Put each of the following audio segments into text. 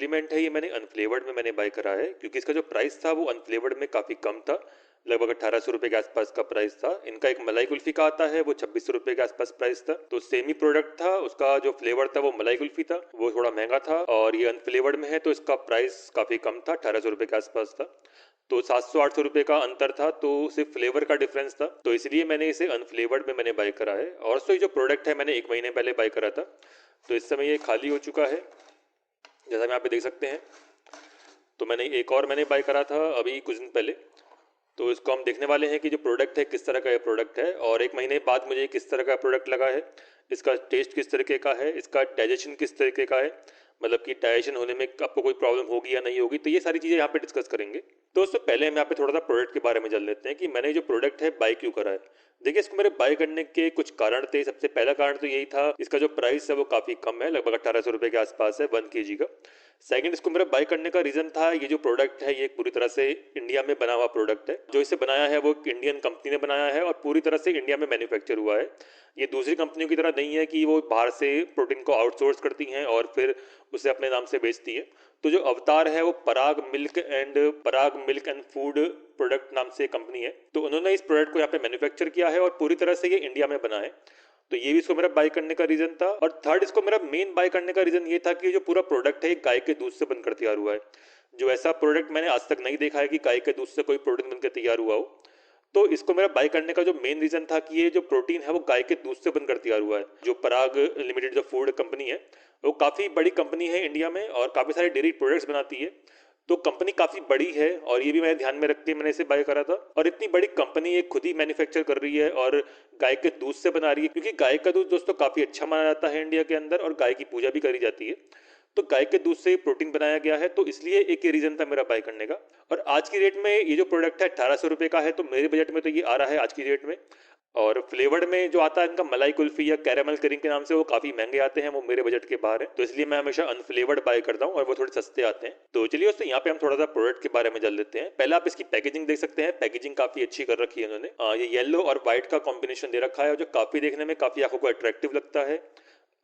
Supplement है ये मैंने अनफ्लेवर्ड में मैंने बाय करा है क्योंकि इसका जो प्राइस था वो अनफ्लेवर्ड में काफ़ी कम था। लगभग 1800 रुपये के आसपास का प्राइस था। इनका एक मलाई कुल्फी का आता है वो 2600 रुपये के आसपास प्राइस था। तो सेम ही प्रोडक्ट था, उसका जो फ्लेवर था वो मलाई कुल्फी था, वो थोड़ा महंगा था और ये अनफ्लेवर्ड में है तो इसका प्राइस काफ़ी कम था, 1800 रुपये के आसपास था। तो 700-800 रुपये का अंतर था, तो सिर्फ फ्लेवर का डिफरेंस था, तो इसलिए मैंने इसे अनफ्लेवर्ड में मैंने बाय करा है। और तो ये जो प्रोडक्ट है मैंने 1 महीने पहले बाय करा था, तो इस समय ये खाली हो चुका है जैसा आप यहाँ पे देख सकते हैं। तो मैंने एक और मैंने बाय करा था अभी कुछ दिन पहले, तो इसको हम देखने वाले हैं कि जो प्रोडक्ट है किस तरह का ये प्रोडक्ट है और 1 महीने बाद मुझे किस तरह का प्रोडक्ट लगा है, इसका टेस्ट किस तरीके का है, इसका डाइजेशन किस तरीके का है, मतलब कि डाइजेशन होने में आपको कोई प्रॉब्लम होगी या नहीं होगी, तो ये सारी चीज़ें यहाँ पे डिस्कस करेंगे। तो उससे पहले हम यहाँ पे थोड़ा सा प्रोडक्ट के बारे में जान लेते हैं कि मैंने जो प्रोडक्ट है बाय क्यों करा है। देखिए, इसको मेरे बाय करने के कुछ कारण थे। सबसे पहला कारण तो यही था, इसका जो प्राइस है वो काफ़ी कम है, लगभग 1800 रुपये के आसपास है 1 kg का। सेकंड, इसको मेरा बाय करने का रीज़न था, ये जो प्रोडक्ट है ये पूरी तरह से इंडिया में बना हुआ प्रोडक्ट है। जो इसे बनाया है वो एक इंडियन कंपनी ने बनाया है और पूरी तरह से इंडिया में मैन्युफैक्चर हुआ है। ये दूसरी कंपनियों की तरह नहीं है कि वो बाहर से प्रोटीन को आउटसोर्स करती हैं और फिर उसे अपने नाम से बेचती है। तो जो अवतार है वो पराग मिल्क एंड फूड प्रोडक्ट नाम से कंपनी है, तो उन्होंने इस प्रोडक्ट को यहाँ पे मैन्युफैक्चर किया है और पूरी तरह से ये इंडिया में बना है। तो ये भी इसको मेरा बाय करने का रीजन था। और थर्ड, इसको मेरा मेन बाय करने का रीजन ये था कि जो पूरा प्रोडक्ट है गाय के दूध से बनकर तैयार हुआ है। जो ऐसा प्रोडक्ट मैंने आज तक नहीं देखा है कि गाय के दूध से कोई प्रोटीन बनकर तैयार हुआ हो। तो इसको मेरा बाय करने का जो मेन रीजन था कि ये जो प्रोटीन है वो गाय के दूध से बनकर तैयार हुआ है। जो पराग लिमिटेड जो फूड कंपनी है वो काफ़ी बड़ी कंपनी है इंडिया में और काफ़ी सारे डेयरी प्रोडक्ट्स बनाती है। तो कंपनी काफ़ी बड़ी है और ये भी मैंने ध्यान में रख के मैंने इसे बाय करा था। और इतनी बड़ी कंपनी ये खुद ही मैन्युफैक्चर कर रही है और गाय के दूध से बना रही है, क्योंकि गाय का दूध दोस्तों काफ़ी अच्छा माना जाता है इंडिया के अंदर और गाय की पूजा भी करी जाती है। तो गाय के दूध से प्रोटीन बनाया गया है, तो इसलिए एक ये रीजन था मेरा बाय करने का। और आज की रेट में ये जो प्रोडक्ट है 1800 रुपये का है, तो मेरे बजट में तो ये आ रहा है आज की रेट में। और फ्लेवर्ड में जो आता है इनका मलाई कुल्फी या कैरेमल क्रीम के नाम से, वो काफी महंगे आते हैं, वो मेरे बजट के बाहर है, तो इसलिए मैं हमेशा अनफ्लेवर्ड बाय करता हूँ और वो थोड़े सस्ते आते हैं। तो चलिए दोस्तों, यहाँ पे हम थोड़ा सा प्रोडक्ट के बारे में जान लेते हैं। पहले आप इसकी पैकेजिंग देख सकते हैं, पैकेजिंग काफी अच्छी कर रखी है इन्होंने। ये येलो और व्हाइट का कॉम्बिनेशन दे रखा है, जो काफी देखने में काफी आंखों को अट्रैक्टिव लगता है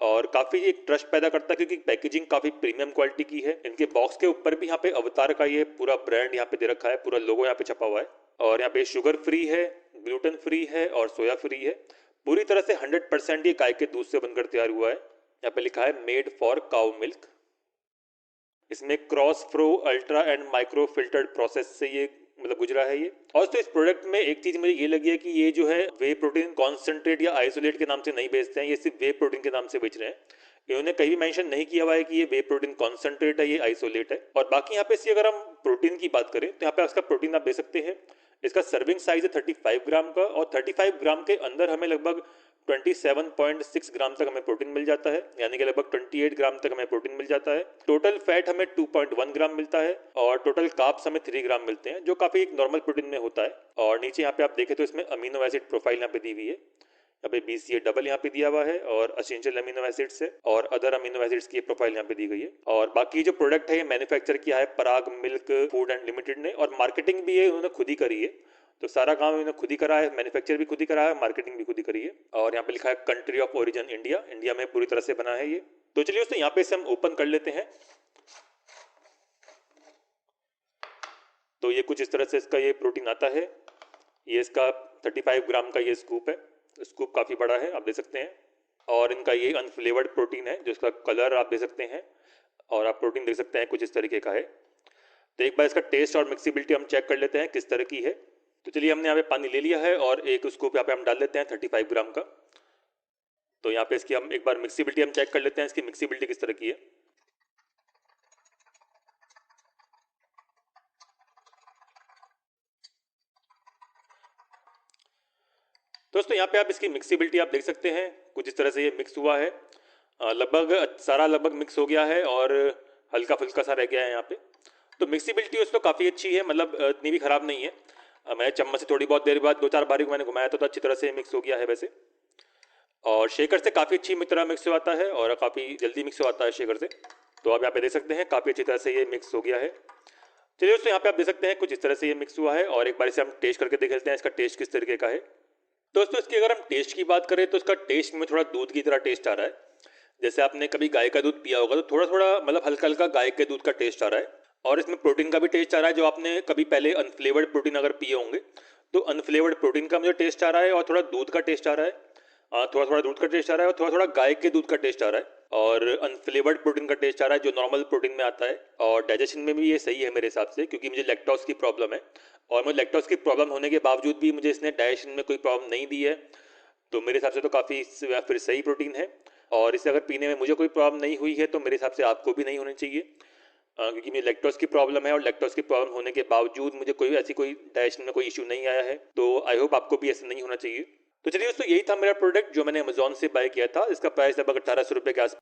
और काफी एक ट्रस्ट पैदा करता है, क्योंकि पैकेजिंग काफी प्रीमियम क्वालिटी की है। इनके बॉक्स के ऊपर भी यहाँ पे अवतार का ये पूरा ब्रांड यहाँ पे दे रखा है, पूरा लोगो यहाँ पे छपा हुआ है। और यहाँ पे शुगर फ्री है, ग्लूटेन फ्री है और सोया फ्री है। पूरी तरह से 100% ये गाय के दूध से बनकर तैयार हुआ है। यहाँ पे लिखा है मेड फॉर काउ मिल्क। इसमें cross flow ultra and micro filtered process से ये मतलब गुजरा है ये। और तो इस प्रोडक्ट में एक चीज मुझे ये लगी है कि ये जो है वे प्रोटीन कॉन्सेंट्रेट या आइसोलेट के नाम से नहीं बेचते हैं, ये सिर्फ वे प्रोटीन के नाम से बेच रहे हैं। इन्होंने कहीं मेंशन नहीं किया हुआ है कि ये वे प्रोटीन कॉन्सेंट्रेट है, ये आइसोलेट है। और बाकी यहाँ पे इसकी अगर हम प्रोटीन की बात करें तो यहाँ पे इसका प्रोटीन आप देख सकते हैं। इसका सर्विंग साइज है 35 ग्राम का और 35 ग्राम के अंदर हमें लगभग 27.6 ग्राम तक हमें प्रोटीन मिल जाता है, यानी कि लगभग 28 ग्राम तक हमें प्रोटीन मिल जाता है। टोटल फैट हमें 2.1 ग्राम मिलता है और टोटल कार्ब्स हमें 3 ग्राम मिलते हैं, जो काफी एक नॉर्मल प्रोटीन में होता है। और नीचे यहाँ पे आप देखें तो इसमें अमीनो एसिड प्रोफाइल यहाँ पे दी हुई है। यहाँ पे BCA डबल यहाँ पे दिया हुआ है और असेंशियल अमीनो एसिड्स है और अदर अमीनो एसिड्स की प्रोफाइल यहाँ पे दी गई है। और बाकी जो प्रोडक्ट है ये मैन्युफैक्चर किया है पराग मिल्क फूड एंड लिमिटेड ने, और मार्केटिंग भी है उन्होंने खुद ही करी है। तो सारा काम इन्होंने खुद ही करा है, मैन्युफैक्चर भी खुद ही करा है, मार्केटिंग भी खुद ही करी है। और यहाँ पे लिखा है country of origin India, India में पूरी तरह से बना है ये। तो चलिए दोस्तों, यहाँ पे इसे हम ओपन कर लेते हैं। तो ये कुछ इस तरह से इसका ये प्रोटीन आता है। ये इसका 35 ग्राम का ये स्कूप है, स्कूप काफ़ी बड़ा है, आप देख सकते हैं। और इनका ये अनफ्लेवर्ड प्रोटीन है, जिसका कलर आप देख सकते हैं और आप प्रोटीन देख सकते हैं कुछ इस तरीके का है। तो एक बार इसका टेस्ट और मिक्सिबिलिटी हम चेक कर लेते हैं किस तरह की है। तो चलिए, हमने यहाँ पे पानी ले लिया है और एक स्कूप यहाँ पे हम डाल लेते हैं 35 ग्राम का। तो यहाँ पे इसकी हम एक बार मिक्सिबिलिटी हम चेक कर लेते हैं, इसकी मिक्सिबिलिटी किस तरह की है। दोस्तों, यहाँ पे आप इसकी मिक्सिबिलिटी आप देख सकते हैं, कुछ इस तरह से ये मिक्स हुआ है। लगभग सारा लगभग मिक्स हो गया है और हल्का फुल्का सा रह गया है यहाँ पे। तो मिक्सिबिलिटी उसको काफ़ी अच्छी है, मतलब इतनी भी ख़राब नहीं है। मैं चम्मच से थोड़ी बहुत देर बाद 2-4 बारी को मैंने घुमाया तो अच्छी तरह से मिक्स हो गया है वैसे। और शेकर से काफ़ी अच्छी तरह मिक्स हो आता है और काफ़ी जल्दी मिक्स हो आता है शेकर से। तो आप यहाँ पे देख सकते हैं काफ़ी अच्छी तरह से ये मिक्स हो गया है। चलिए दोस्तों, यहाँ पे आप देख सकते हैं कुछ इस तरह से ये मिक्स हुआ है और एक बार इसे हम टेस्ट करके देख लेते हैं इसका टेस्ट किस तरीके का है। दोस्तों, इसकी अगर हम टेस्ट की बात करें तो इसका टेस्ट में थोड़ा दूध की तरह टेस्ट आ रहा है, जैसे आपने कभी गाय का दूध पिया होगा तो थोड़ा-थोड़ा मतलब हल्का-हल्का गाय के दूध का टेस्ट आ रहा है और इसमें प्रोटीन का भी टेस्ट आ रहा है। जो आपने कभी पहले अनफ्लेवर्ड प्रोटीन अगर पिए होंगे, तो अनफ्लेवर्ड प्रोटीन का मुझे टेस्ट आ रहा है और थोड़ा दूध का टेस्ट आ रहा है। थोड़ा-थोड़ा दूध का टेस्ट आ रहा है और थोड़ा-थोड़ा गाय के दूध का टेस्ट आ रहा है और अनफ्लेवर्ड प्रोटीन का टेस्ट आ रहा है जो नॉर्मल प्रोटीन में आता है और डाइजेशन में भी ये सही है मेरे हिसाब से, क्योंकि मुझे लैक्टोज़ की प्रॉब्लम है और मुझे लैक्टोज़ की प्रॉब्लम होने के बावजूद भी मुझे इसने डाइजेशन में कोई प्रॉब्लम नहीं दी है। तो मेरे हिसाब से तो काफ़ी फिर सही प्रोटीन है और इसे अगर पीने में मुझे कोई प्रॉब्लम नहीं हुई है तो मेरे हिसाब से आपको भी नहीं होनी चाहिए, क्योंकि मुझे लैक्टोज़ की प्रॉब्लम है और लैक्टोज़ की प्रॉब्लम होने के बावजूद मुझे कोई डाइजेशन में कोई इश्यू नहीं आया है। तो आई होप आपको भी ऐसा नहीं होना चाहिए। तो चलिए दोस्तों, यही था मेरा प्रोडक्ट जो मैंने अमेज़न से बाय किया था। इसका प्राइस लगभग ₹1800 के आस